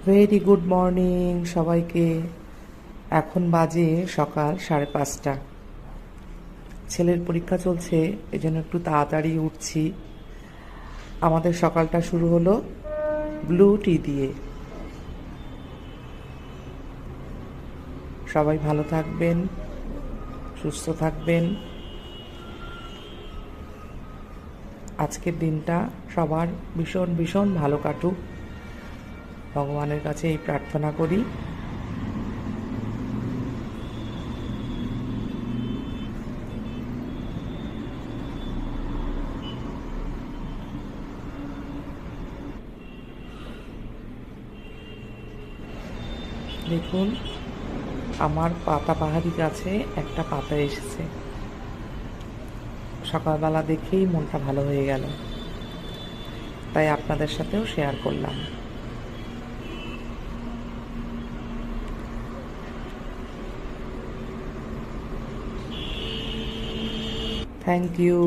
Very good morning সবাইকে। এখন বাজে সকাল 5:30। ছেলের পরীক্ষা চলছে, এজন্য একটু তাড়াতাড়ি উঠছি। আমাদের সকালটা শুরু হলো ব্লু টি দিয়ে। সবাই ভালো থাকবেন, সুস্থ থাকবেন। আজকের দিনটা সবার ভীষণ ভীষণ ভালো কাটুক, ভগবানের কাছে এই প্রার্থনা করি। দেখুন, আমার পাতাবাহারি গাছে একটা পাতা এসেছে। সকালবেলা দেখেই মনটা ভালো হয়ে গেল, তাই আপনাদের সাথেও শেয়ার করলাম। Thank you.